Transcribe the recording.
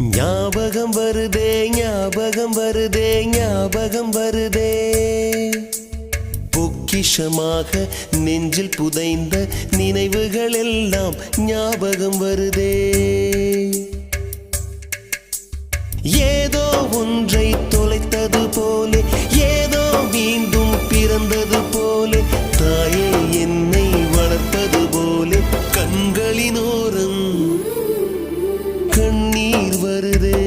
ஞாபகம் வருதே ஞாபகம் வருதே ஞாபகம் வருதே பொக்கிஷமாக நெஞ்சில் புதைந்த நினைவுகள் எல்லாம் ஞாபகம் வருதே ஏதோ ஒன்றை தொலைத்தது போலே ஏதோ மீண்டும் பிறந்தது போலே தாயே என்னை வளர்ப்பது போலே கண்களினோரம் கண்ணீர் வருதே